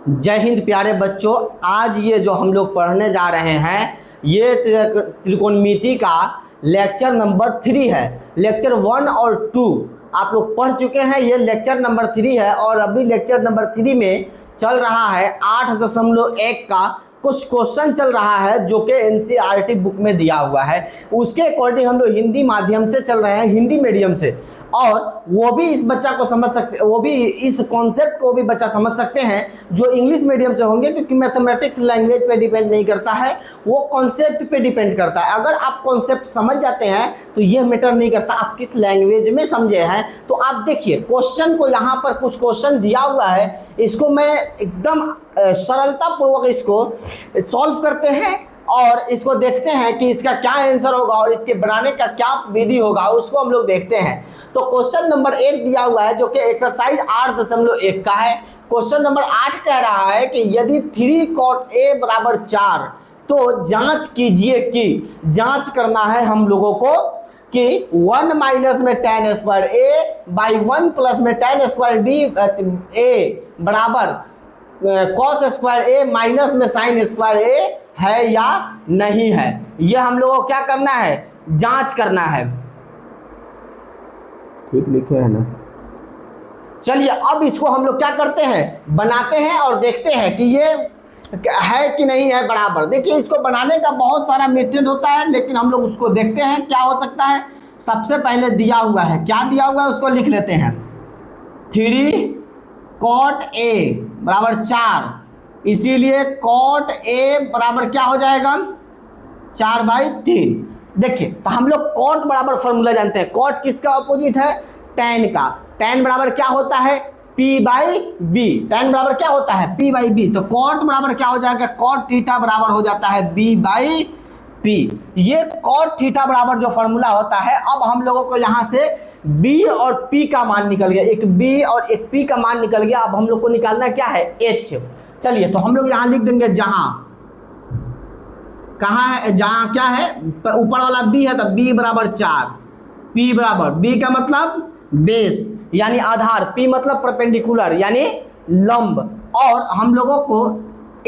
जय हिंद प्यारे बच्चों। आज ये जो हम लोग पढ़ने जा रहे हैं ये त्रिकोणमिति का लेक्चर नंबर 3 है। लेक्चर 1 और 2 आप लोग पढ़ चुके हैं, ये लेक्चर नंबर 3 है और अभी लेक्चर नंबर 3 में चल रहा है 8.1 का कुछ क्वेश्चन चल रहा है जो कि एनसीईआरटी बुक में दिया हुआ है। उसके अकॉर्डिंग हम लोग हिंदी माध्यम से चल रहे हैं, हिंदी मीडियम से, और वो भी इस बच्चा को समझ सकते, वो भी इस कॉन्सेप्ट को भी बच्चा समझ सकते हैं जो इंग्लिश मीडियम से होंगे, क्योंकि मैथमेटिक्स लैंग्वेज पे डिपेंड नहीं करता है, वो कॉन्सेप्ट पे डिपेंड करता है। अगर आप कॉन्सेप्ट समझ जाते हैं तो ये मैटर नहीं करता आप किस लैंग्वेज में समझे हैं। तो आप देखिए क्वेश्चन को, यहाँ पर कुछ क्वेश्चन दिया हुआ है, इसको मैं एकदम सरलता पूर्वक इसको सॉल्व करते हैं और इसको देखते हैं कि इसका क्या आंसर होगा और इसके बनाने का क्या विधि होगा, उसको हम लोग देखते हैं। तो क्वेश्चन नंबर 1 दिया हुआ है जो कि एक्सरसाइज 8.1 का है। क्वेश्चन नंबर 8 कह रहा है कि यदि 3 cot A बराबर 4 तो जांच कीजिए कि, जांच करना है हम लोगों को कि 1 माइनस में tan square A by 1 plus में tan स्क्वायर B A बराबर cos स्क्वायर A माइनस में sin स्क्वायर A है या नहीं है। यह हम लोगों को क्या करना है, जांच करना है। ठीक लिखे है ना। चलिए अब इसको हम लोग क्या करते हैं, बनाते हैं और देखते हैं कि ये है कि नहीं है बराबर। देखिए इसको बनाने का बहुत सारा मेथड होता है, लेकिन हम लोग उसको देखते हैं क्या हो सकता है। सबसे पहले दिया हुआ है, क्या दिया हुआ है उसको लिख लेते हैं। 3 cot A बराबर 4, इसीलिए cot A बराबर क्या हो जाएगा 4/3। देखिए तो हम लोग cot बराबर फॉर्मूला जानते हैं। cot किसका ऑपोजिट है, tan का। tan बराबर क्या होता है P/B। tan बराबर क्या होता है P/B। तो cot बराबर क्या हो जाएगा, cot थीटा बराबर हो जाता है B/P। ये cot थीटा बराबर जो फॉर्मूला होता है, अब हम लोगों को यहाँ से B और P का मान निकल गया, एक B और एक P का मान निकल गया। अब हम लोग को निकालना क्या है, H। चलिए तो हम लोग यहाँ लिख देंगे, जहाँ कहाँ है, जहाँ क्या है ऊपर वाला B है तो B बराबर 4, P बराबर, B का मतलब बेस यानी आधार, P मतलब परपेंडिकुलर यानी लंब, और हम लोगों को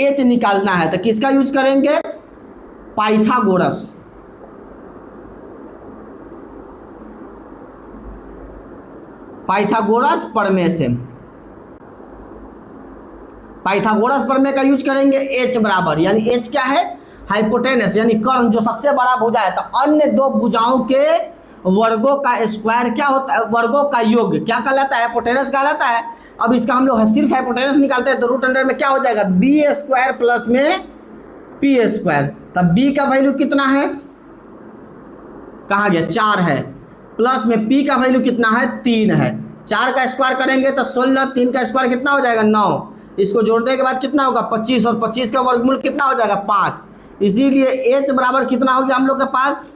H निकालना है। तो किसका यूज करेंगे, पाइथागोरस। पाइथागोरस प्रमेय से, पाइथागोरस प्रमेय का यूज करेंगे। H बराबर यानी H क्या है, हाइपोटेनस यानी कर्ण, जो सबसे बड़ा भुजा है। तो अन्य दो भुजाओं के वर्गों का स्क्वायर क्या होता है, वर्गों का योग क्या कहलाता है, हाइपोटेनस कहलाता है। अब इसका हम लोग सिर्फ हाइपोटेनस निकालते हैं तो रूट अंडर में क्या हो जाएगा, B² प्लस में P²। तब B का वैल्यू कितना है, कहाँ गया, 4 है, प्लस में P का वैल्यू कितना है, 3 है। 4 का स्क्वायर करेंगे तो 16, 3 का स्क्वायर कितना हो जाएगा 9, इसको जोड़ने के बाद कितना होगा 25, और 25 का वर्गमूल कितना हो जाएगा 5। इसीलिए H बराबर कितना हो गया हम लोग के पास,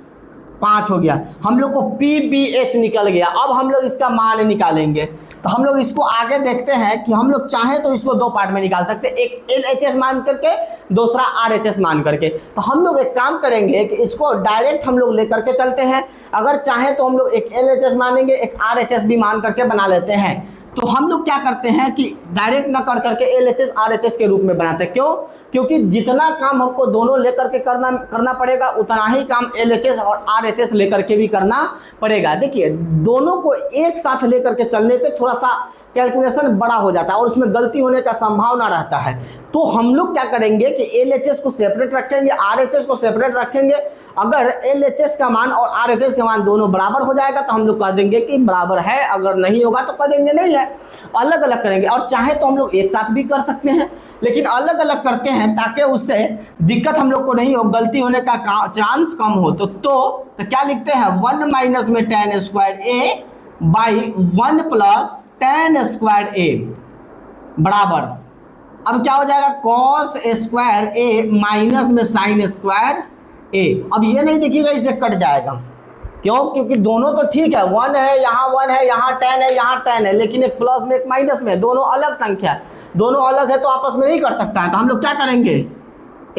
5 हो गया। हम लोग को PBH निकल गया। अब हम लोग इसका मान निकालेंगे। तो हम लोग इसको आगे देखते हैं कि हम लोग चाहें तो इसको 2 पार्ट में निकाल सकते हैं, एक LHS मान करके, दूसरा RHS मान करके। तो हम लोग एक काम करेंगे कि इसको डायरेक्ट हम लोग लेकर के चलते हैं। अगर चाहें तो हम लोग एक LHS मानेंगे, एक RHS भी मान करके बना लेते हैं। तो हम लोग क्या करते हैं कि डायरेक्ट ना कर करके LHS RHS के रूप में बनाते हैं। क्यों, क्योंकि जितना काम हमको दोनों लेकर के करना पड़ेगा, उतना ही काम LHS और RHS लेकर के भी करना पड़ेगा। देखिए दोनों को एक साथ लेकर के चलने पे थोड़ा सा कैलकुलेशन बड़ा हो जाता है और उसमें गलती होने का संभावना रहता है। तो हम लोग क्या करेंगे कि LHS को सेपरेट रखेंगे, RHS को सेपरेट रखेंगे। अगर LHS का मान और RHS का मान दोनों बराबर हो जाएगा तो हम लोग कह देंगे कि बराबर है, अगर नहीं होगा तो कह देंगे नहीं है। अलग अलग करेंगे, और चाहे तो हम लोग एक साथ भी कर सकते हैं, लेकिन अलग अलग करते हैं ताकि उससे दिक्कत हम लोग को नहीं हो, गलती होने का चांस कम हो। तो क्या लिखते हैं, 1 माइनस में tan square A by 1 plus tan square A बराबर, अब क्या हो जाएगा cos स्क्वायर A माइनस में sin स्क्वायर A। अब ये नहीं देखिएगा इसे कट जाएगा, क्यों, क्योंकि दोनों तो ठीक है, 1 है यहाँ, 1 है यहाँ, tan है यहाँ, tan है, लेकिन एक प्लस में एक माइनस में, दोनों अलग संख्या है, दोनों अलग है तो आपस में नहीं कर सकता है। तो हम लोग क्या करेंगे,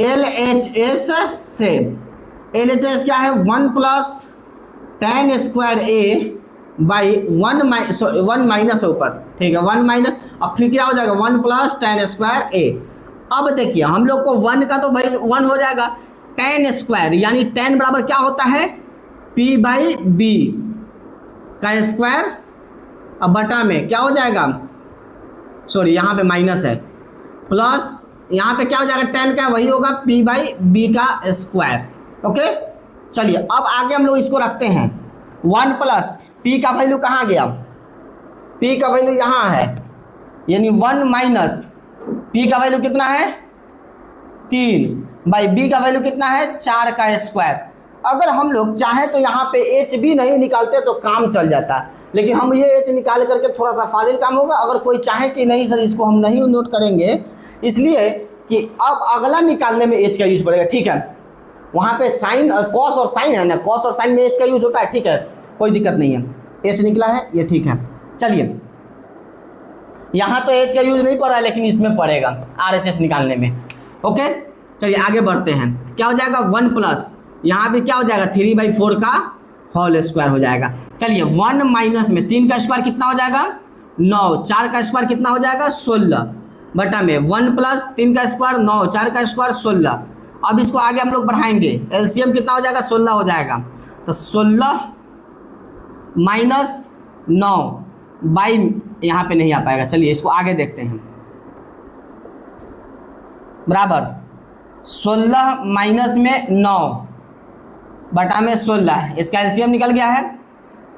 LHS से, LHS क्या है 1 plus tan square A by one minus है ऊपर, ठीक है, 1 माइनस, अब फिर क्या हो जाएगा 1 प्लस tan स्क्वायर ए। अब देखिए हम लोग को 1 का तो भाई 1 हो जाएगा, tan स्क्वायर यानी tan बराबर क्या होता है p बाई बी का स्क्वायर, अब बटा में क्या हो जाएगा, सॉरी यहाँ पे माइनस है, प्लस यहाँ पे क्या हो जाएगा tan का वही होगा p बाई बी का स्क्वायर। ओके चलिए अब आगे हम लोग इसको रखते हैं 1 प्लस p का वैल्यू कहाँ गया, p का वैल्यू यहाँ है, यानी 1 माइनस p का वैल्यू कितना है 3 बाई b का वैल्यू कितना है 4 का स्क्वायर। अगर हम लोग चाहें तो यहाँ पे h भी नहीं निकालते तो काम चल जाता, लेकिन हम ये h निकाल करके थोड़ा सा फाजिल काम होगा। अगर कोई चाहे कि नहीं सर इसको हम नहीं नोट करेंगे, इसलिए कि अब अगला निकालने में h का यूज पड़ेगा, ठीक है, वहाँ पे साइन और कॉस और साइन है ना, कॉस और साइन में h का यूज होता है, ठीक है, कोई दिक्कत नहीं है, h निकला है ये ठीक है। चलिए यहाँ तो h का यूज नहीं पड़ रहा है लेकिन इसमें पड़ेगा RHS निकालने में। ओके चलिए आगे बढ़ते हैं, क्या हो जाएगा 1 प्लस यहाँ पे क्या हो जाएगा 3/4 का होल स्क्वायर हो जाएगा। चलिए 1 माइनस में 3 का स्क्वायर कितना हो जाएगा 9, 4 का स्क्वायर कितना हो जाएगा 16 बटा में 1 प्लस 3 का स्क्वायर 9, 4 का स्क्वायर 16। अब इसको आगे हम लोग बढ़ाएंगे, एलसीएम कितना हो जाएगा 16 हो जाएगा, तो 16 माइनस 9 बाई यहाँ पे नहीं आ पाएगा, चलिए इसको आगे देखते हैं, बराबर 16 माइनस में 9 बटा में 16, इसका एलसीएम निकल गया है।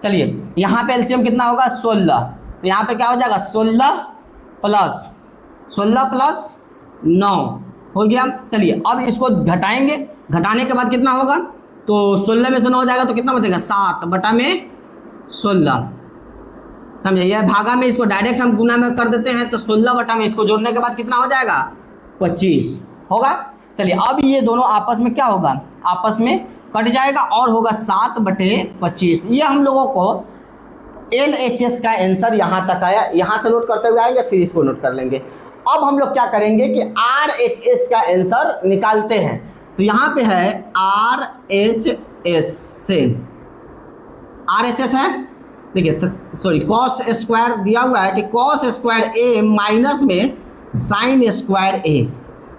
चलिए यहाँ पे एलसीएम कितना होगा 16, तो यहाँ पे क्या हो जाएगा 16 प्लस 9 हो गया। चलिए अब इसको घटाएंगे, घटाने के बाद कितना होगा, तो 16 में से 9 हो जाएगा तो कितना बचेगा 7 बटा में 16, समझे, यह भागा में इसको डायरेक्ट हम गुना में कर देते हैं, तो 16 बटा में इसको जोड़ने के बाद कितना हो जाएगा 25 होगा। चलिए अब ये दोनों आपस में क्या होगा, आपस में कट जाएगा और होगा 7/25। ये हम लोगों को LHS का आंसर यहाँ तक आया, यहाँ से नोट करते हुए आएंगे फिर इसको नोट कर लेंगे। अब हम लोग क्या करेंगे कि RHS का आंसर निकालते हैं, तो यहाँ पे है RHS से, RHS है देखिए, सॉरी कॉस स्क्वायर दिया हुआ है कि कॉस स्क्वायर a माइनस में साइन स्क्वायर a,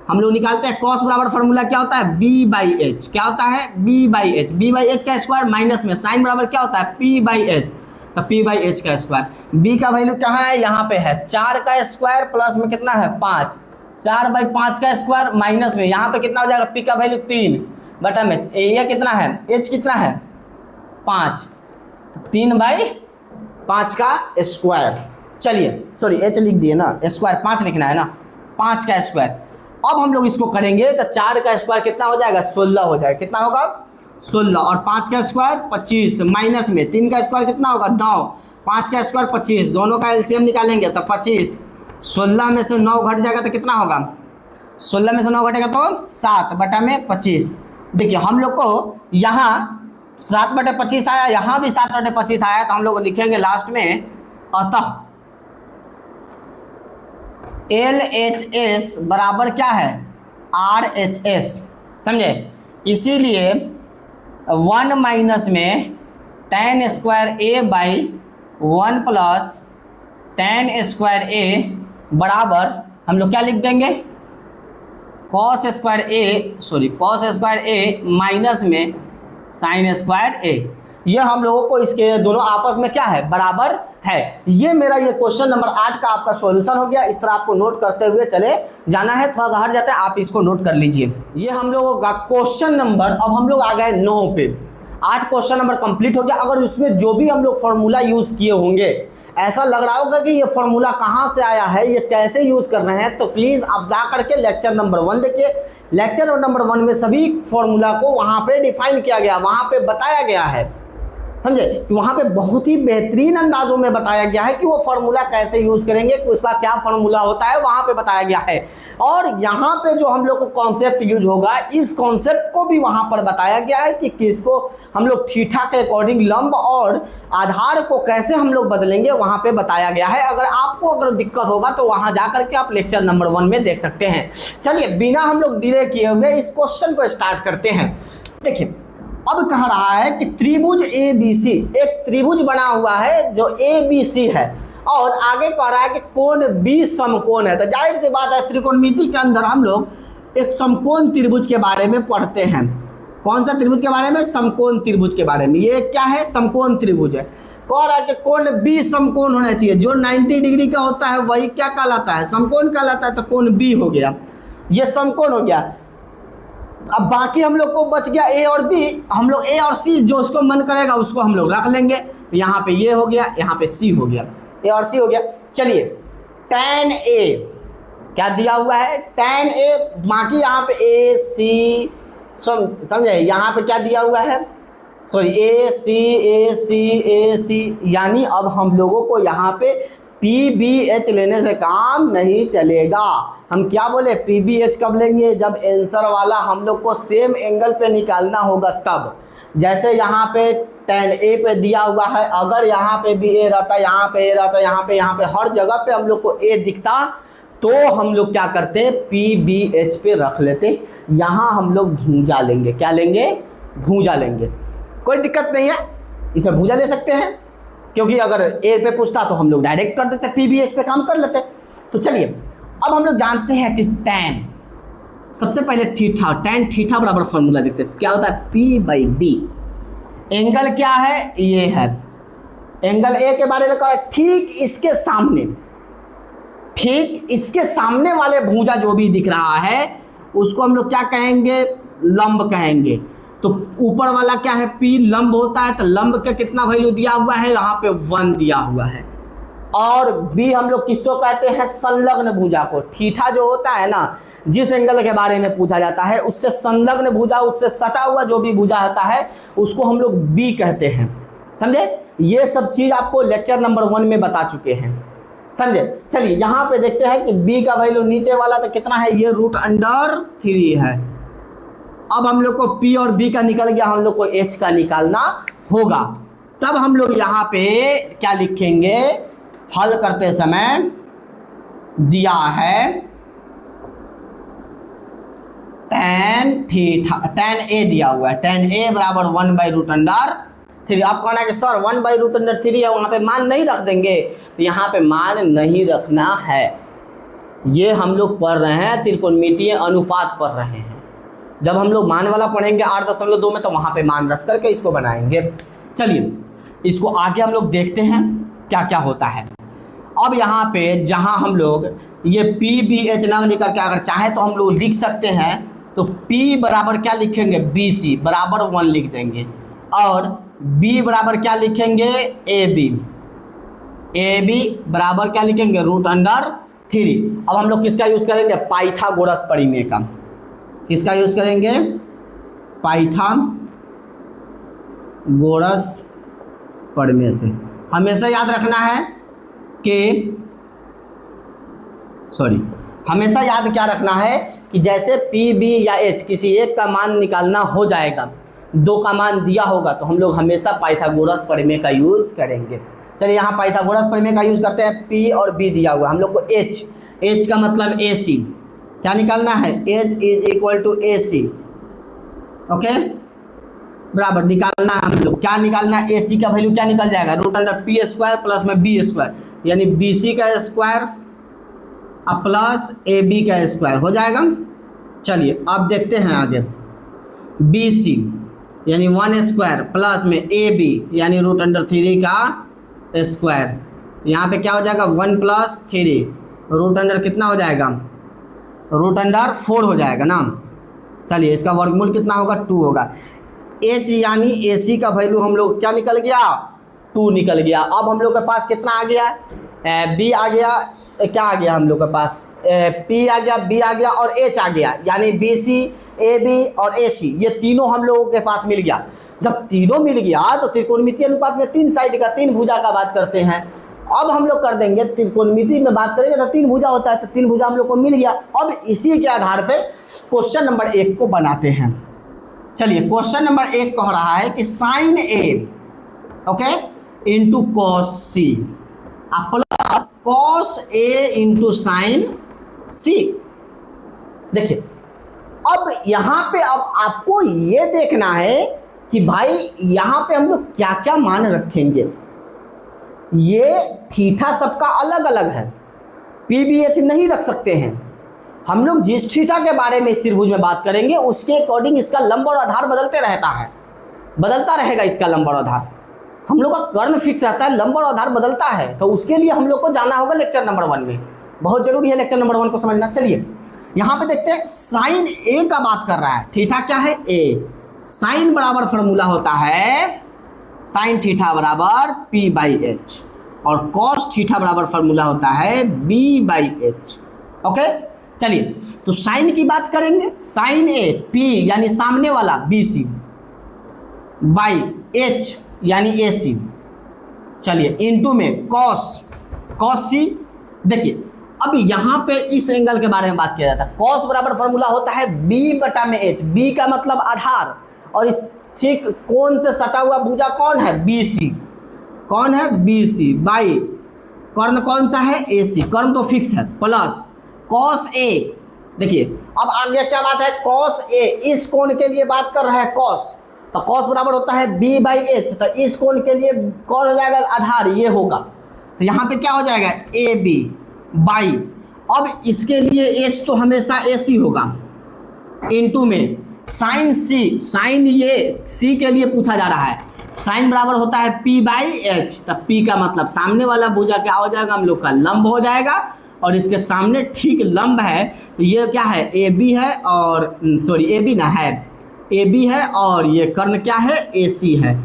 हम लोग निकालते हैं कॉस बराबर फार्मूला क्या होता है b बाई एच, क्या होता है b बाई एच का स्क्वायर माइनस में साइन बराबर क्या होता है p बाई एच, तो p बाई एच का स्क्वायर। b का वैल्यू कहाँ है, यहाँ पे है 4 का स्क्वायर प्लस में कितना है 5, 4/5 का स्क्वायर माइनस में यहाँ पे कितना हो जाएगा p का वैल्यू 3 बटा में ये कितना है h कितना है 5, 3/5 का स्क्वायर। चलिए सॉरी h लिख दिए ना, स्क्वायर 5 लिखना है ना, 5 का स्क्वायर। अब हम लोग इसको करेंगे तो 4 का स्क्वायर कितना हो जाएगा 16 हो जाएगा, कितना होगा 16, और 5 का स्क्वायर 25 माइनस में 3 का स्क्वायर कितना होगा 9, 5 का स्क्वायर 25, दोनों का एलसीएम निकालेंगे तो 25, 16 में से 9 घट जाएगा तो कितना होगा, 16 में से 9 घटेगा तो 7 बटा में 25। देखिए हम लोग को यहाँ 7/25 आया, यहाँ भी 7/25 आया, तो हम लोग लिखेंगे लास्ट में अतः LHS बराबर क्या है RHS, समझे, इसीलिए 1 माइनस में tan square a by 1 plus tan square a बराबर हम लोग क्या लिख देंगे कॉस स्क्वायर a माइनस में साइन स्क्वायर a। ये हम लोगों को इसके दोनों आपस में क्या है बराबर है। ये मेरा ये क्वेश्चन नंबर 8 का आपका सॉल्यूशन हो गया। इस तरह आपको नोट करते हुए चले जाना है, थोड़ा सा हट जाता है, आप इसको नोट कर लीजिए। ये हम लोगों का क्वेश्चन नंबर, अब हम लोग आ गए 9 पे, 8 क्वेश्चन नंबर कंप्लीट हो गया। अगर उसमें जो भी हम लोग फॉर्मूला यूज किए होंगे ऐसा लग रहा होगा कि ये फॉर्मूला कहाँ से आया है, ये कैसे यूज कर रहे हैं, तो प्लीज आप जा करके लेक्चर नंबर 1 देखिए। लेक्चर नंबर 1 में सभी फॉर्मूला को वहाँ पे डिफाइन किया गया, वहाँ पे बताया गया है, समझे, कि वहाँ पे बहुत ही बेहतरीन अंदाजों में बताया गया है कि वो फार्मूला कैसे यूज करेंगे, कि उसका क्या फार्मूला होता है, वहाँ पे बताया गया है। और यहाँ पे जो हम लोग को कॉन्सेप्ट यूज होगा, इस कॉन्सेप्ट को भी वहाँ पर बताया गया है कि किसको हम लोग थीटा के अकॉर्डिंग लंब और आधार को कैसे हम लोग बदलेंगे, वहाँ पे बताया गया है। अगर दिक्कत होगा तो वहाँ जा करके आप लेक्चर नंबर 1 में देख सकते हैं। चलिए बिना हम लोग डिले किए हुए इस क्वेश्चन को स्टार्ट करते हैं। देखिए अब कह रहा है कि त्रिभुज ए बी सी, एक त्रिभुज बना हुआ है जो ए बी सी है, और आगे कह रहा है कि कोण बी समकोण है। तो जाहिर सी बात है त्रिकोणमिति के अंदर हम लोग एक समकोण त्रिभुज के बारे में पढ़ते हैं। कौन सा त्रिभुज के बारे में? समकोण त्रिभुज के बारे में। ये क्या है? समकोण त्रिभुज है। कह रहा है कि कोण बी समकोण होना चाहिए, जो 90 डिग्री का होता है वही क्या कहलाता है? समकोण कहलाता है। तो कोण बी हो गया, ये समकोण हो गया। अब बाकी हम लोग को बच गया ए और बी, हम लोग ए और सी जो उसको मन करेगा उसको हम लोग रख लेंगे। तो यहाँ पे ये हो गया, यहाँ पे सी हो गया, ए और सी हो गया। चलिए tan ए क्या दिया हुआ है? tan ए, बाकी यहाँ पे ए सी समझे, यहाँ पे क्या दिया हुआ है? सॉरी ए सी, यानी अब हम लोगों को यहाँ पे पी बी एच लेने से काम नहीं चलेगा। हम क्या बोले? पी बी एच कब लेंगे? जब आंसर वाला हम लोग को सेम एंगल पे निकालना होगा तब। जैसे यहाँ पे tan ए पे दिया हुआ है, अगर यहाँ पे भी ए रहता, यहाँ पे ए रहता, यहाँ पे हर जगह पे हम लोग को ए दिखता, तो हम लोग क्या करते? पी बी एच पे रख लेते। यहाँ हम लोग भूजा लेंगे। क्या लेंगे? भूजा लेंगे। कोई दिक्कत नहीं है, इसे भूजा ले सकते हैं, क्योंकि अगर ए पे पूछता तो हम लोग डायरेक्ट कर देते, पी बी एच पे काम कर लेते। तो चलिए अब हम लोग जानते हैं कि tan, सबसे पहले थीटा, tan थीटा बराबर फॉर्मूला देखते हैं। क्या होता है? P by B. एंगल क्या है? ये है एंगल ए के बारे में कहा, ठीक इसके सामने वाले भुजा जो भी दिख रहा है उसको हम लोग क्या कहेंगे? लंब कहेंगे। तो ऊपर वाला क्या है? P लंब होता है, तो लंब का कितना वैल्यू दिया हुआ है? यहाँ पे 1 दिया हुआ है। और B हम लोग किसको कहते हैं? संलग्न भुजा को। थीटा जो होता है ना, जिस एंगल के बारे में पूछा जाता है उससे संलग्न भुजा, उससे सटा हुआ जो भी भुजा होता है उसको हम लोग B कहते हैं। समझे? ये सब चीज़ आपको लेक्चर नंबर 1 में बता चुके हैं। समझे? चलिए यहाँ पे देखते हैं कि B का वैल्यू नीचे वाला तो कितना है? ये √3 है। अब हम लोग को P और B का निकल गया, हम लोग को H का निकालना होगा। तब हम लोग यहाँ पे क्या लिखेंगे? हल करते समय दिया है tan A दिया हुआ है, tan A बराबर 1/√3। आप कहना कि सर 1/√3 है, वहाँ पे मान नहीं रख देंगे? तो यहाँ पे मान नहीं रखना है। ये हम लोग पढ़ रहे हैं त्रिकोणमितीय अनुपात पढ़ रहे हैं। जब हम लोग मान वाला पढ़ेंगे 8.2 में, तो वहाँ पे मान रख करके इसको बनाएंगे। चलिए इसको आगे हम लोग देखते हैं क्या क्या होता है। अब यहाँ पे जहाँ हम लोग ये पी बी एच ना लिख करके अगर चाहे तो हम लोग लिख सकते हैं, तो P बराबर क्या लिखेंगे? BC बराबर 1 लिख देंगे, और B बराबर क्या लिखेंगे? AB बराबर क्या लिखेंगे? √3। अब हम लोग किसका यूज़ करेंगे? पाइथागोरस परिमेय का। किसका यूज़ करेंगे? पाइथागोरस परिमेय से। हमेशा याद रखना है कि हमेशा याद क्या रखना है कि जैसे P B या H किसी एक का मान निकालना हो जाएगा, 2 का मान दिया होगा, तो हम लोग हमेशा पाइथागोरस परिमेय का यूज़ करेंगे। चलिए यहाँ पाइथागोरस परिमेय का यूज़ करते हैं। P और B दिया हुआ, हम लोग को H का मतलब AC क्या निकालना है? H = AC। ओके, बराबर निकालना है हम लोग। क्या निकालना है? AC का वैल्यू क्या निकल जाएगा? √P² प्लस में B², यानी BC का स्क्वायर अब प्लस AB का स्क्वायर हो जाएगा। चलिए अब देखते हैं आगे। BC यानी 1² प्लस में AB यानी √3 का स्क्वायर, यहाँ पे क्या हो जाएगा? 1 + 3 √, कितना हो जाएगा? √4 हो जाएगा ना। चलिए इसका वर्गमूल कितना होगा? 2 होगा। H यानी AC का वैल्यू हम लोग क्या निकल गया? 2 निकल गया। अब हम लोग के पास कितना आ गया? B आ गया, क्या आ गया हम लोग के पास? P आ गया, B आ गया और H आ गया, यानी BC, AB और AC ये तीनों हम लोगों के पास मिल गया। जब तीनों मिल गया तो त्रिकोणमितीय अनुपात में 3 साइड का 3 भुजा का बात करते हैं। अब हम लोग कर देंगे त्रिकोणमिति में बात करेंगे तो 3 भुजा होता है, तो 3 भुजा हम लोग को मिल गया। अब इसी के आधार पे क्वेश्चन नंबर 1 को बनाते हैं। चलिए क्वेश्चन नंबर 1 कह रहा है कि sin A okay into cos C plus cos A into sin C। देखिए अब यहाँ पे अब आपको ये देखना है कि भाई यहाँ पे हम लोग क्या क्या मान रखेंगे। ये थीटा सबका अलग अलग है, PBH नहीं रख सकते हैं हम लोग। जिस थीटा के बारे में इस त्रिभुज में बात करेंगे उसके अकॉर्डिंग इसका लंब और आधार बदलते रहता है, बदलता रहेगा इसका लंब और आधार। हम लोग का कर्ण फिक्स रहता है, लंब और आधार बदलता है। तो उसके लिए हम लोग को जाना होगा लेक्चर नंबर 1 में, बहुत जरूरी है लेक्चर नंबर 1 को समझना। चलिए यहाँ पे देखते हैं, साइन ए का बात कर रहा है। थीटा क्या है? ए। साइन बराबर फॉर्मूला होता है साइन थीटा बराबर P/H, और कॉस थीटा बराबर फॉर्मूला होता है B/H। ओके, चलिए तो साइन की बात करेंगे, साइन ए P यानी सामने वाला BC बाई H यानी AC, चलिए इनटू में कॉस C। देखिए अब यहाँ पे इस एंगल के बारे में बात किया जाता है। कॉस बराबर फॉर्मूला होता है B/H। B का मतलब आधार, और इस ठीक कोण से सटा हुआ भुजा कौन है? BC। कौन है? BC बाई कर्ण कौन सा है? AC। कर्ण तो फिक्स है, प्लस कॉस A। देखिए अब आगे क्या बात है? कॉस A इस कोण के लिए बात कर रहा है कॉस, तो कॉस बराबर होता है B/H। तो इस कोण के लिए कौन हो जाएगा? आधार, ये होगा। तो यहाँ पे क्या हो जाएगा? AB बाई, अब इसके लिए H तो हमेशा AC होगा, इनटू में साइन C। साइन ये C के लिए पूछा जा रहा है, साइन बराबर होता है P/H। तब P का मतलब सामने वाला भुजा क्या हो जाएगा? हम लोग का लंब हो जाएगा, और इसके सामने ठीक लंब है, तो ये क्या है? AB है, और सॉरी AB ना है, AB है, और ये कर्ण क्या है? AC है।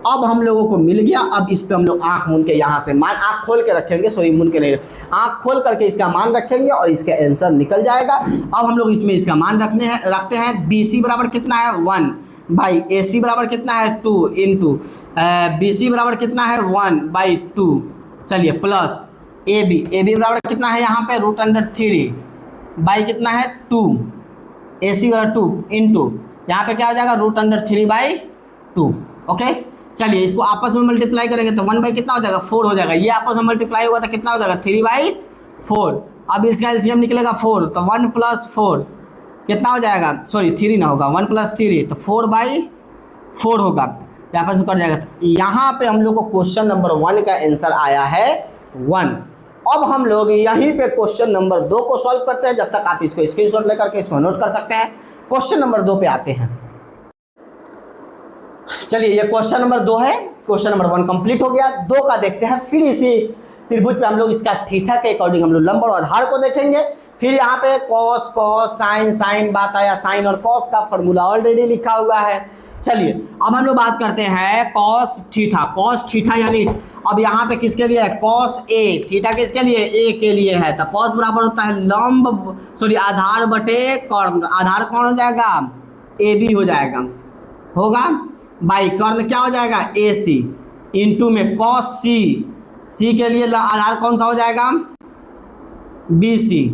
अब हम लोगों को मिल गया। अब इस पे हम लोग आँख मूंद के यहाँ से मान, आँख खोल के रखेंगे, सॉरी मूंद के नहीं, आँख खोल करके इसका मान रखेंगे और इसका आंसर निकल जाएगा। अब हम लोग इसमें इसका मान रखते हैं। BC बराबर कितना है? 1 बाई AC बराबर कितना है? 2 इंटू BC बराबर कितना है? 1/2। चलिए प्लस AB बराबर कितना है यहाँ पे? √3 बाई कितना है? 2। AC बराबर 2 इंटू यहाँ पे क्या हो जाएगा? √3/2। ओके, चलिए इसको आपस में मल्टीप्लाई करेंगे तो 1 बाई कितना हो जाएगा? 4 हो जाएगा। ये आपस में मल्टीप्लाई होगा तो कितना हो जाएगा? 3/4। अब इसका एलसीएम निकलेगा 4, तो 1 + 4 कितना हो जाएगा? सॉरी 3 ना होगा, 1 + 3 तो 4/4 होगा, यहाँ पर कट जाएगा। तो यहाँ पे हम लोग को क्वेश्चन नंबर 1 का आंसर आया है 1। अब हम लोग यहीं पे क्वेश्चन नंबर 2 को सॉल्व करते हैं। जब तक आप इसको स्क्रीनशॉट लेकर के इसको नोट कर सकते हैं। क्वेश्चन नंबर 2 पे आते हैं। चलिए ये क्वेश्चन नंबर 2 है, क्वेश्चन नंबर 1 कंप्लीट हो गया। 2 का देखते हैं। फिर इसी त्रिभुज पे हम लोग इसका थीटा के अकॉर्डिंग हम लोग लंब और आधार को देखेंगे। फिर यहाँ पे कॉस साइन बात आया, साइन और कॉस का फॉर्मूला ऑलरेडी लिखा हुआ है। चलिए अब हम लोग बात करते हैं कॉस थीटा यानी अब यहाँ पे किसके लिए है? Cos A। थीटा किसके लिए? A के लिए है। तो कॉस बराबर होता है लंब सॉरी आधार बटे कर्ण। आधार कौन हो जाएगा? AB हो जाएगा, होगा बाई कर्ण क्या हो जाएगा? AC इंटू में कॉस C के लिए आधार कौन सा हो जाएगा? BC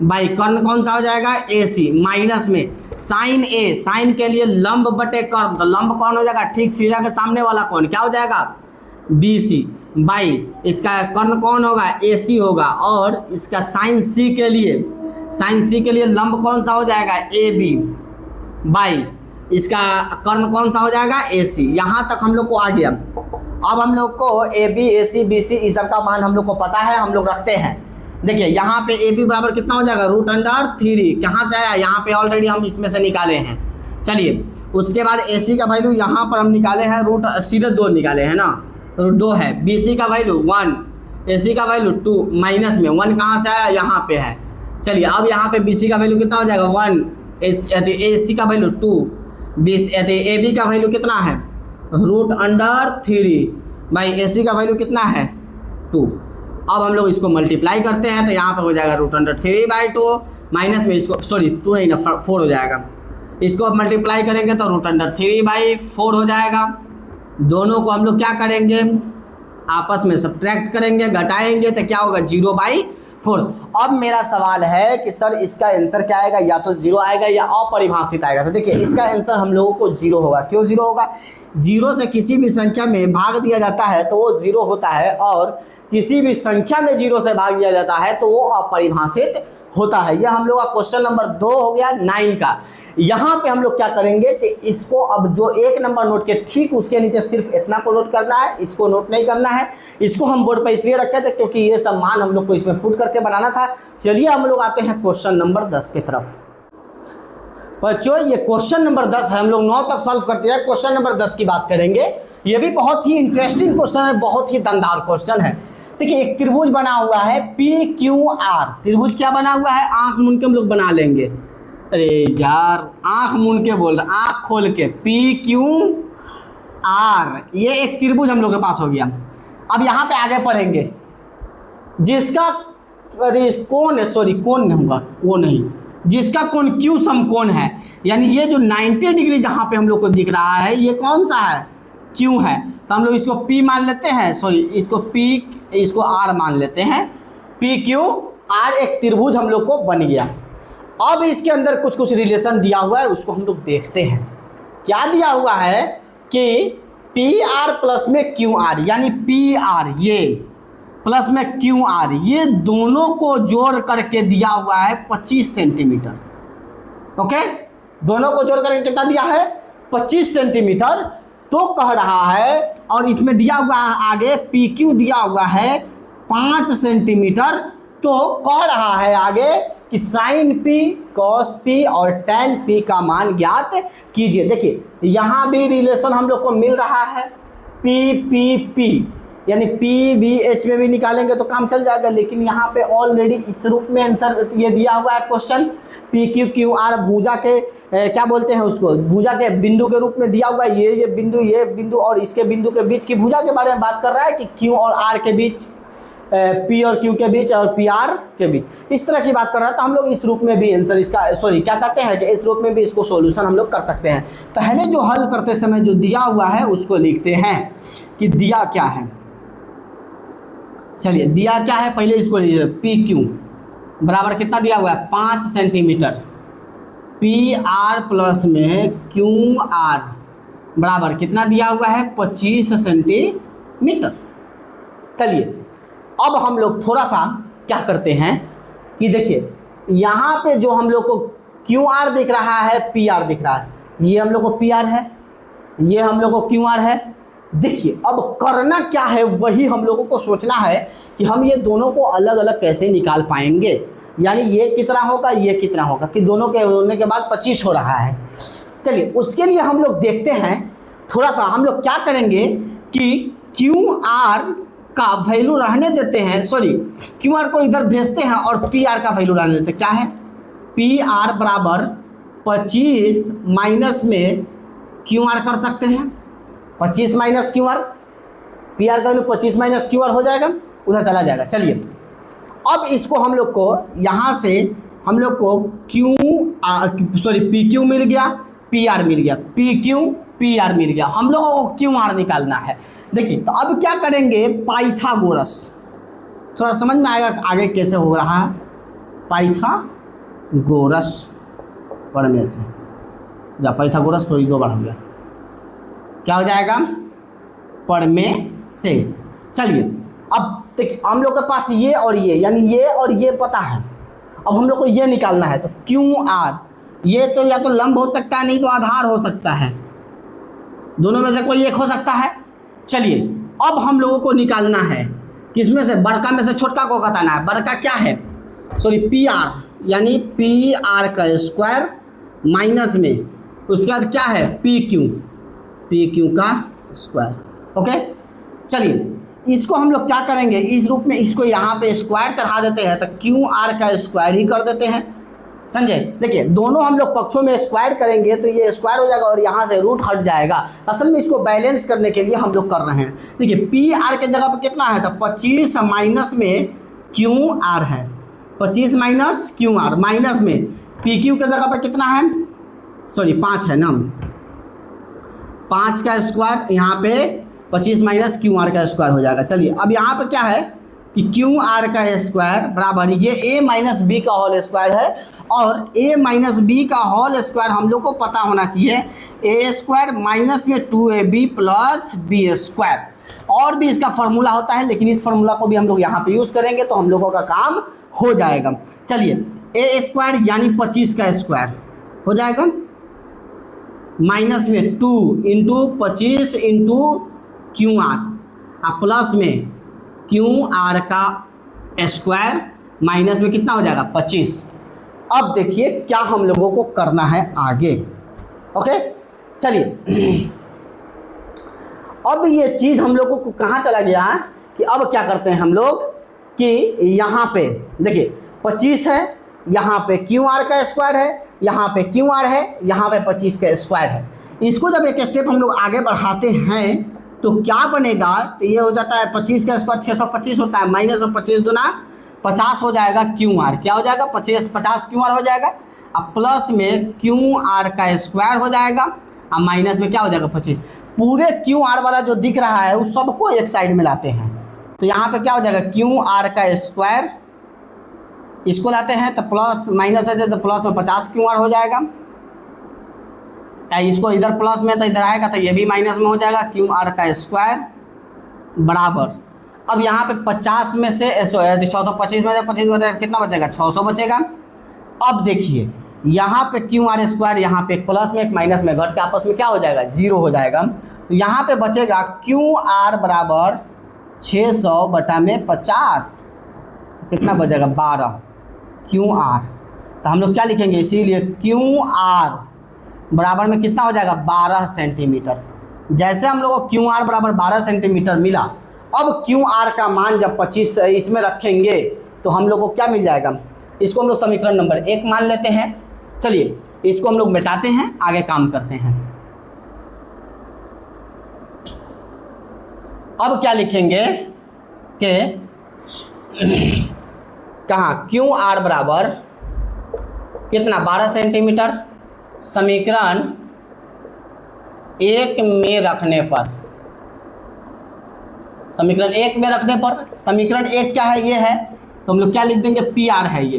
बाई कर्ण कौन सा हो जाएगा? AC माइनस में साइन A। साइन के लिए लंब बटे कर्ण, तो लंब कौन हो जाएगा? ठीक सीधा के सामने वाला कौन क्या हो जाएगा? BC बाई इसका कर्ण कौन होगा? AC होगा, और इसका साइन C के लिए लंब कौन सा हो जाएगा? AB बाई इसका कर्ण कौन सा हो जाएगा? AC। यहाँ तक हम लोग को आ गया। अब हम लोग को AB AC BC इस सब का मान हम लोग को पता है, हम लोग रखते हैं। देखिए यहाँ पे AB बराबर कितना हो जाएगा? √3। कहाँ से आया? यहाँ पे ऑलरेडी हम इसमें से निकाले हैं। चलिए उसके बाद AC का वैल्यू यहाँ पर हम निकाले हैं, सीधे 2 निकाले हैं ना, तो 2 है। BC का वैल्यू 1, AC का वैल्यू 2, माइनस में 1 कहाँ से आया? यहाँ पे है। चलिए अब यहाँ पे BC का वैल्यू कितना हो जाएगा? 1, AC का वैल्यू 2, AB का वैल्यू कितना है? √3 बाई AC का वैल्यू कितना है? 2। अब हम लोग इसको मल्टीप्लाई करते हैं तो यहाँ पे हो जाएगा √3/2 माइनस में इसको सॉरी 2 नहीं ना 4 हो जाएगा। इसको अब मल्टीप्लाई करेंगे तो √3/4 हो जाएगा। दोनों को हम लोग क्या करेंगे? आपस में सब्ट्रैक्ट करेंगे, घटाएंगे तो क्या होगा? 0/4। अब मेरा सवाल है कि सर इसका आंसर क्या आएगा? या तो 0 आएगा या अपरिभाषित आएगा। तो देखिए इसका आंसर हम लोगों को 0 होगा। क्यों 0 होगा? 0 से किसी भी संख्या में भाग दिया जाता है तो वो 0 होता है, और किसी भी संख्या में 0 से भाग दिया जाता है तो वो अपरिभाषित होता है। यह हम लोग का क्वेश्चन नंबर 2 हो गया 9 का। यहाँ पे हम लोग क्या करेंगे कि इसको अब जो 1 नंबर नोट के ठीक उसके नीचे सिर्फ इतना को नोट करना है, इसको नोट नहीं करना है। इसको हम बोर्ड पर इसलिए रखे थे क्योंकि ये सब मान हम लोग को इसमें पुट करके बनाना था। चलिए हम लोग आते हैं क्वेश्चन नंबर 10 की तरफ। बच्चों ये क्वेश्चन नंबर 10 है, हम लोग 9 तक सॉल्व करते हैं। क्वेश्चन नंबर 10 की बात करेंगे। ये भी बहुत ही इंटरेस्टिंग क्वेश्चन है, बहुत ही दमदार क्वेश्चन है। देखिए एक त्रिभुज बना हुआ है PQR। त्रिभुज क्या बना हुआ है, आंख मूंद के हम लोग बना लेंगे। अरे यार आंख मूंद के बोल रहे, आंख खोल के, PQR ये एक त्रिभुज हम लोग के पास हो गया। अब यहाँ पे आगे पढ़ेंगे जिसका कोण है, सॉरी कोण नहीं होगा, वो नहीं, जिसका कोण Q समकोण है, यानी ये जो 90 डिग्री जहाँ पे हम लोग को दिख रहा है ये कौन सा है, Q है। तो हम लोग इसको P मान लेते हैं, सॉरी इसको P, इसको R मान लेते हैं। PQR एक त्रिभुज हम लोग को बन गया। अब इसके अंदर कुछ कुछ रिलेशन दिया हुआ है, उसको हम लोग देखते हैं। क्या दिया हुआ है कि PR प्लस में QR, यानी PR ये प्लस में QR, ये दोनों को जोड़ करके दिया हुआ है 25 सेंटीमीटर। ओके, दोनों को जोड़ करके कितना दिया है, 25 सेंटीमीटर। तो कह रहा है, और इसमें दिया हुआ है आगे PQ दिया हुआ है 5 सेंटीमीटर। तो कह रहा है आगे कि साइन P, कॉस P और tan P का मान ज्ञात कीजिए। देखिए यहाँ भी रिलेशन हम लोग को मिल रहा है P, यानी P भी H में भी निकालेंगे तो काम चल जाएगा। लेकिन यहाँ पे ऑलरेडी इस रूप में आंसर ये दिया हुआ है क्वेश्चन, PQR भुजा के क्या बोलते हैं उसको, भुजा के बिंदु के रूप में दिया हुआ है। ये बिंदु और इसके बिंदु के बीच की भुजा के बारे में बात कर रहा है कि Q और R के बीच, P और Q के बीच और PR के बीच, इस तरह की बात कर रहा है। तो हम लोग इस रूप में भी आंसर इसका, सॉरी क्या कहते हैं कि इस रूप में भी इसको सॉल्यूशन हम लोग कर सकते हैं। पहले जो हल करते समय जो दिया हुआ है उसको लिखते हैं कि दिया क्या है। चलिए दिया क्या है पहले इसको लीजिए, PQ बराबर कितना दिया हुआ है 5 सेंटीमीटर, PR प्लस में QR बराबर कितना दिया हुआ है 25 सेंटीमीटर। चलिए अब हम लोग थोड़ा सा क्या करते हैं कि देखिए यहाँ पे जो हम लोग को QR दिख रहा है, PR दिख रहा है, ये हम लोग को PR है, ये हम लोग को QR है। देखिए अब करना क्या है, वही हम लोगों को सोचना है कि हम ये दोनों को अलग अलग कैसे निकाल पाएंगे। यानी ये कितना होगा, ये कितना होगा, कि दोनों के होने के बाद 25 हो रहा है। चलिए उसके लिए हम लोग देखते हैं, थोड़ा सा हम लोग क्या करेंगे कि QR का वैल्यू रहने देते हैं, सॉरी QR को इधर भेजते हैं और PR का वैल्यू रहने देते हैं। क्या है, PR बराबर 25 माइनस में QR कर सकते हैं, 25 माइनस QR, PR का वैल्यू 25 माइनस QR हो जाएगा, उधर चला जाएगा। चलिए अब इसको हम लोग को यहाँ से हम लोग को PQ मिल गया, PR मिल गया, PR मिल गया, हम लोगों को QR निकालना है। देखिए तो अब क्या करेंगे, पाइथागोरस, थोड़ा समझ में आएगा आगे कैसे हो रहा है। पाइथागोरस पढ़ने से जा, पाइथागोरस तो दो बार हो गया, क्या हो जाएगा पढ़ने से। चलिए अब देखिए हम लोग के पास ये और ये, यानी ये और ये पता है। अब हम लोग को ये निकालना है, तो QR ये तो या तो लंब हो सकता है, नहीं तो आधार हो सकता है, दोनों में से कोई एक हो सकता है। चलिए अब हम लोगों को निकालना है किसमें से, बड़का में से छोटका को घटाना है। बड़का क्या है, सॉरी PR, यानी PR का स्क्वायर माइनस में उसके बाद क्या है PQ का स्क्वायर। ओके चलिए इसको हम लोग क्या करेंगे, इस रूप में इसको यहाँ पे स्क्वायर चढ़ा देते हैं, तो QR का स्क्वायर ही कर देते हैं, समझे। देखिए दोनों हम लोग पक्षों में स्क्वायर करेंगे तो ये स्क्वायर हो जाएगा और यहाँ से रूट हट जाएगा। असल में इसको बैलेंस करने के लिए हम लोग कर रहे हैं। देखिए PR के जगह पर कितना है, तो 25 माइनस में QR है, 25 माइनस QR, माइनस में PQ के जगह पर कितना है, सॉरी 5 है ना, 5 का स्क्वायर, यहाँ पे 25 माइनस QR का स्क्वायर हो जाएगा। चलिए अब यहाँ पे क्या है कि QR का स्क्वायर बराबर ये A माइनस B का होल स्क्वायर है, और A माइनस B का होल स्क्वायर हम लोग को पता होना चाहिए, A स्क्वायर माइनस में 2AB प्लस B स्क्वायर। और भी इसका फार्मूला होता है, लेकिन इस फार्मूला को भी हम लोग यहाँ पे यूज़ करेंगे तो हम लोगों का काम हो जाएगा। चलिए A स्क्वायर यानी 25 का स्क्वायर हो जाएगा, माइनस में 2 इंटू 25 इंटू क्यू आर, अब प्लस में क्यू आर का स्क्वायर माइनस में कितना हो जाएगा 25। अब देखिए क्या हम लोगों को करना है आगे। ओके चलिए, अब ये चीज़ हम लोगों को कहाँ चला गया कि अब क्या करते हैं हम लोग कि यहाँ पे देखिए 25 है, यहाँ पे क्यू आर का स्क्वायर है, यहाँ पे क्यू आर है, यहाँ पे 25 का स्क्वायर है। इसको जब एक स्टेप हम लोग आगे बढ़ाते हैं तो क्या बनेगा, तो ये हो जाता है 25 का स्क्वायर 625 होता है, माइनस में 25 दूना 50 हो जाएगा क्यू आर, क्या हो जाएगा 50 क्यू आर हो जाएगा। अब प्लस में क्यू आर का स्क्वायर हो जाएगा, अब माइनस में क्या हो जाएगा 25। पूरे क्यू आर वाला जो दिख रहा है उस सबको एक साइड में लाते हैं, तो यहाँ पे क्या हो जाएगा क्यू आर का स्क्वायर, इसको लाते हैं तो प्लस माइनस है तो प्लस में 50 क्यू आर हो जाएगा, इसको इधर प्लस में तो इधर आएगा तो ये भी माइनस में हो जाएगा क्यू आर का स्क्वायर बराबर। अब यहाँ पे 50 में से 625 में से 25 बचेगा, कितना बचेगा 600 बचेगा। अब देखिए यहाँ पे क्यू आर स्क्वायर, यहाँ पे एक प्लस में एक माइनस में घट के आपस में क्या हो जाएगा 0 हो जाएगा, तो यहाँ पे बचेगा क्यू आर बराबर 600 बटा में 50, कितना बचेगा 12 क्यू आर। तो हम लोग क्या लिखेंगे, इसीलिए क्यू आर बराबर में कितना हो जाएगा 12 सेंटीमीटर। जैसे हम लोग को क्यू आर बराबर 12 सेंटीमीटर मिला, अब क्यू आर का मान जब 25 इसमें रखेंगे तो हम लोग को क्या मिल जाएगा, इसको हम लोग समीकरण नंबर 1 मान लेते हैं। चलिए इसको हम लोग मिटाते हैं, आगे काम करते हैं। अब क्या लिखेंगे कि कहाँ क्यू आर बराबर कितना 12 सेंटीमीटर, समीकरण 1 में रखने पर, समीकरण 1 में रखने पर, समीकरण 1 क्या है ये है, तो हम लोग क्या लिख देंगे पी आर है, ये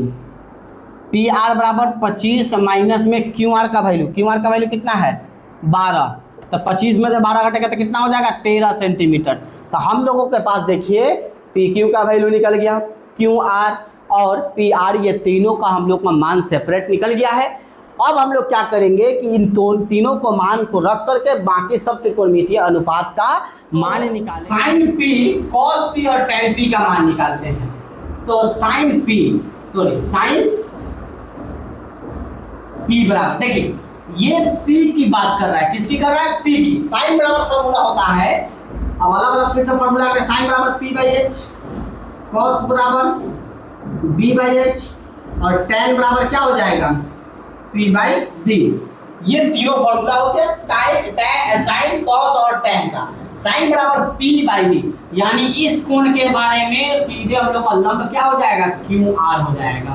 पी आर बराबर 25 माइनस में क्यू आर का वैल्यू, क्यू आर का वैल्यू कितना है 12, तो 25 में से 12 घटेगा तो कितना हो जाएगा 13 सेंटीमीटर। तो हम लोगों के पास देखिए पी क्यू का वैल्यू निकल गया, क्यू आर और पी आर ये तीनों का हम लोग का मान सेपरेट निकल गया है। अब हम लोग क्या करेंगे कि इन तीनों को मान को रख करके बाकी सब त्रिकोणमितीय अनुपात का मान निकालेंगे। साइन पी कॉस पी और टैन पी का मान निकालते हैं। तो साइन पी बराबर, देखिए ये पी की बात कर रहा है, किसकी कर रहा है पी की। साइन बराबर फॉर्मूला होता है, अब अलग अलग फिर से फॉर्मूला है, साइन बराबर पी बाई एच, कॉस बराबर बी बाई एच और टैन बराबर क्या हो जाएगा पी बाई बी। ये तीनों फॉर्मूला हो गया साइन कॉस और टैन का। साइन बराबर पी बाई बी, यानी इस कोण के बारे में सीधे हम लोग का लंब क्या हो जाएगा क्यू आर हो जाएगा,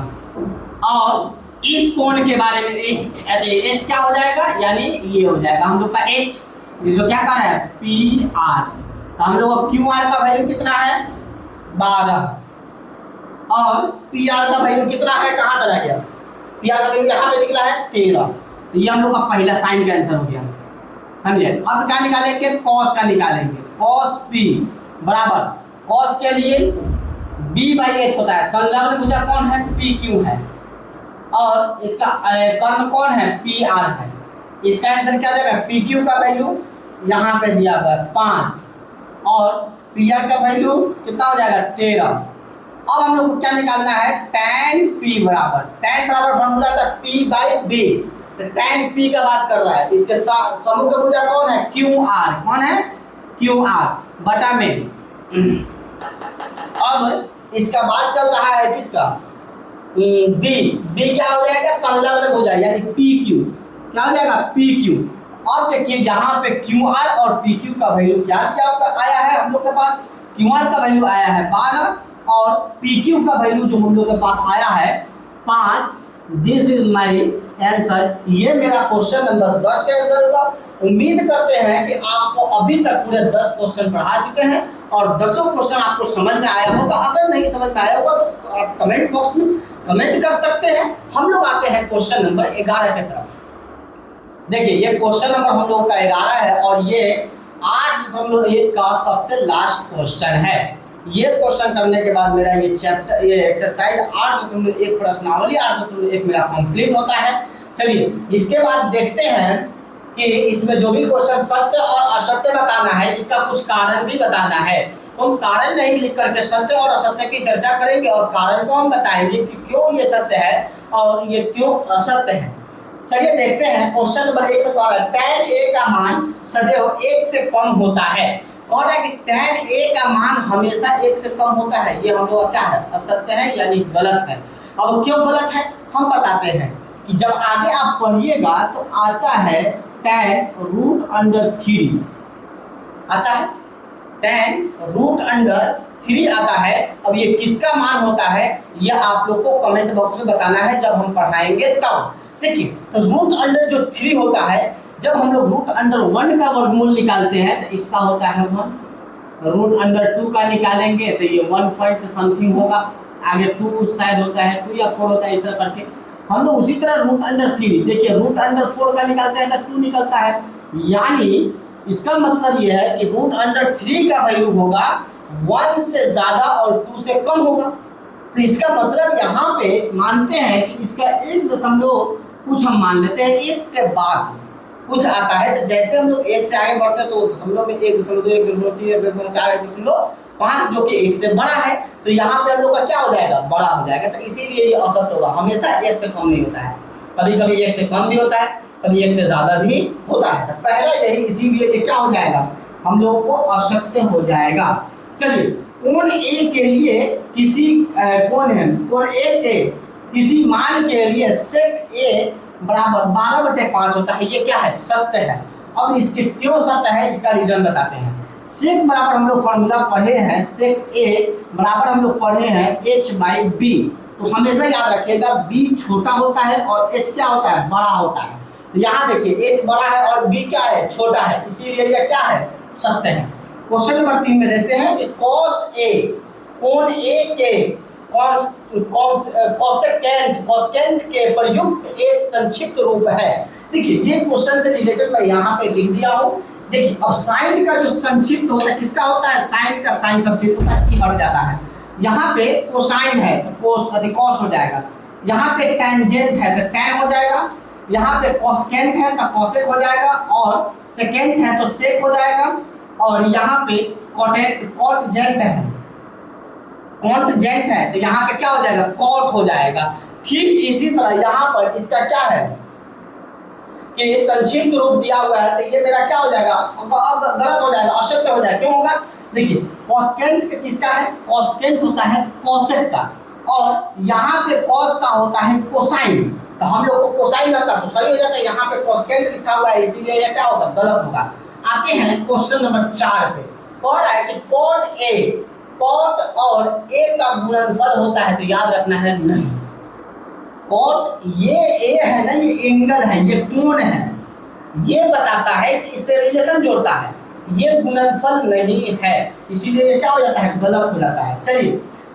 और इस कोण के बारे में एच क्या हो जाएगा, यानी ये हो जाएगा हम लोग का एच, जिसको क्या कर रहा है पी आर। तो हम लोग क्यू आर का वैल्यू कितना है 12 और पी आर का वैल्यू कितना है, कहाँ चला गया, पी आर का वैल्यू यहाँ पे निकला है 13। तो ये हम लोग का पहला साइन का आंसर हो गया, समझे। अब क्या निकालेंगे कॉस का निकालेंगे, कॉस पी बराबर कॉस के लिए बी बाई एच होता है, संलग्न भुजा कौन है पी क्यू है, और इसका कर्ण कौन है पी आर है। इसका आंसर क्या जाएगा पी क्यू का वैल्यू यहाँ पे दिया गया 5 और पी आर का वैल्यू कितना हो जाएगा 13। अब हम लोग को क्या निकालना है tan p बराबर, tan बराबर फॉर्मूला था p बाई b, तो tan p का बात कर रहा है, इसके समूह का भुजा कौन है क्यू आर, कौन है क्यू आर बटा में। अब इसका बात चल रहा है किसका b क्या हो जाएगा संलग्न भुजा यानी pq, क्या हो जाएगा pq। अब देखिए यहाँ पे QR और PQ का वैल्यू क्या आया है, हम लोग के पास QR का वैल्यू आया है 12 और PQ का वैल्यू जो हम लोग के पास आया है 5। दिस इज माय आंसर, ये मेरा क्वेश्चन नंबर 10 का आंसर होगा। उम्मीद करते हैं कि आपको अभी तक पूरे 10 क्वेश्चन पढ़ा चुके हैं और 10 क्वेश्चन आपको समझ में आया होगा। अगर नहीं समझ में आया होगा तो आप कमेंट बॉक्स में कमेंट कर सकते हैं। हम लोग आते हैं क्वेश्चन नंबर 11 की तरफ। देखिए ये क्वेश्चन नंबर हम लोगों का 11 है और ये 8.1 का सबसे लास्ट क्वेश्चन है। ये क्वेश्चन करने के बाद मेरा ये चैप्टर ये एक्सरसाइज 8.1 प्रश्नावली 8.1 मेरा कंप्लीट होता है। चलिए इसके बाद देखते हैं कि इसमें जो भी क्वेश्चन सत्य और असत्य बताना है, इसका कुछ कारण भी बताना है। तो हम कारण नहीं लिख करके सत्य और असत्य की चर्चा करेंगे और कारण को हम बताएंगे कि क्यों ये सत्य है और ये क्यों असत्य है। चलिए देखते हैं क्वेश्चन नंबर 1 में कह रहा है tan a का मान सदैव 1 से कम होता है। कह रहा है कि tan a का मान हमेशा 1 से कम होता है। ये हम लोग का क्या है, असत्य है यानी गलत है। अब क्यों गलत है हम बताते हैं कि जब आगे आप पढ़िएगा तो आता है tan√3 आता है, tan√3 आता है। अब ये किसका मान होता है यह आप लोग को कमेंट बॉक्स में बताना है जब हम पढ़ाएंगे तब। देखिए तो √3 होता है, जब हम लोग √1 का वर्गमूल निकालते हैं तो इसका होता है 1, √2 का निकालेंगे तो ये 1 पॉइंट समथिंग होगा, आगे 2 शायद होता है, 2 या 4 होता है, इस तरह करके हम लोग उसी तरह √3 देखिए √4 का निकालते हैं तो 2 निकलता है। यानी इसका मतलब यह है कि √3 का वैल्यू होगा 1 से ज्यादा और 2 से कम होगा। तो इसका मतलब यहाँ पे मानते हैं कि इसका 1 कुछ हम मान लेते हैं, 1 के बाद कुछ आता है। तो जैसे हम लोग 1 से आगे बढ़ते हैं तो दशमलव में 1.2 1.3 1.4 1.5 जो कि 1 से बड़ा है, तो यहाँ पे हम लोग का क्या हो जाएगा, बड़ा हो जाएगा। तो इसीलिए ये औसत होगा, हमेशा 1 से कम नहीं होता है, कभी कभी 1 से कम भी होता है, कभी 1 से ज्यादा भी होता है। तो पहला यही, इसीलिए ये क्या हो जाएगा, हम लोगों को असत्य हो जाएगा। चलिए कोण ए के लिए किसी कोण ए के किसी मान के लिए sec a बराबर 12/5 होता है, ये क्या है, सत्य है। अब इसके क्यों सत्य है इसका रीजन बताते हैं। sec बराबर हम लोग फॉर्मूला पढ़े हैं, sec a बराबर हम लोग पढ़े हैं h/b। तो हमेशा याद रखिएगा b छोटा होता है और h क्या होता है, बड़ा होता है। तो यहाँ देखिए h बड़ा है और b क्या है, छोटा है, इसीलिए यह क्या है, सत्य है। क्वेश्चन नंबर 3 में देते हैं कि cos a कोण a के कोसेकेंट के प्रयुक्त एक संक्षिप्त रूप है। देखिए ये क्वेश्चन से रिलेटेड मैं यहाँ पे लिख दिया हूँ। देखिए अब साइन का जो संक्षिप्त होता है, किसका होता है, साइन का साइन संक्षिप्त होता है, हट जाता है। यहाँ पे कोसाइन है तो कॉस हो जाएगा, यहाँ पे टेंजेंट है तो टैन हो जाएगा, यहाँ पे कोसेकेंट है तो कोसेक हो जाएगा, और सेकेंट है तो सेक हो जाएगा, और यहाँ पे कॉन्टजेंट है तो यहाँ पे क्या हो जाएगा, कॉट हो जाएगा। ठीक इसी तरह यहाँ पर इसका क्या है कि संक्षिप्त रूप दिया हुआ है, तो ये मेरा क्या हो जाएगा, अब गलत हो जाएगा, असत्य हो जाएगा। क्यों होगा, देखिए कोसेकेंट किसका है, कोसेकेंट होता है कोसेक का, और यहाँ पे कॉस का होता है कोसाइन। तो हम लोग को कोसाइन आता तो सही हो जाता है, यहाँ पे कोसेकेंट लिखा हुआ है इसीलिए ये क्या होगा, गलत होगा। आते हैं क्वेश्चन नंबर 4 पे। कह रहा है कि कॉट और ए का गुणनफल होता है, तो याद रखना है नहीं, कॉट ये ए है ना, ये एंगल है, ये कोण है, ये बताता है कि इससे रिलेशन जोड़ता है, ये गुणनफल नहीं है, इसीलिए ये क्या हो जाता है, गलत हो जाता है। चलिए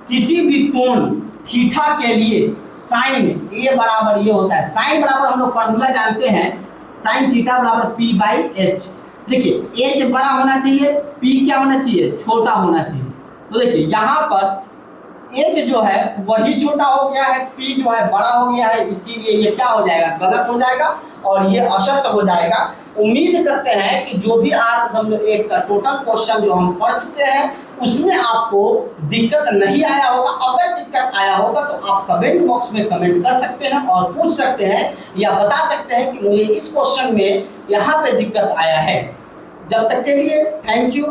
किसी भी कोण थीटा के लिए साइन ए बराबर ये होता है, साइन बराबर हम लोग फॉर्मूला जानते हैं, साइन थीटा बराबर p/h। देखिए h बड़ा होना चाहिए, p क्या होना चाहिए, छोटा होना चाहिए। तो देखिए यहाँ पर h जो है वही छोटा हो गया है, p जो है बड़ा हो गया है, इसीलिए ये क्या हो जाएगा, गलत हो जाएगा और ये असत्य हो जाएगा। उम्मीद करते हैं कि जो भी आज हम लोग एक का टोटल क्वेश्चन जो हम पढ़ चुके हैं उसमें आपको दिक्कत नहीं आया होगा। अगर दिक्कत आया होगा तो आप कमेंट बॉक्स में कमेंट कर सकते हैं और पूछ सकते हैं या बता सकते हैं कि मुझे इस क्वेश्चन में यहाँ पे दिक्कत आया है। जब तक के लिए थैंक यू।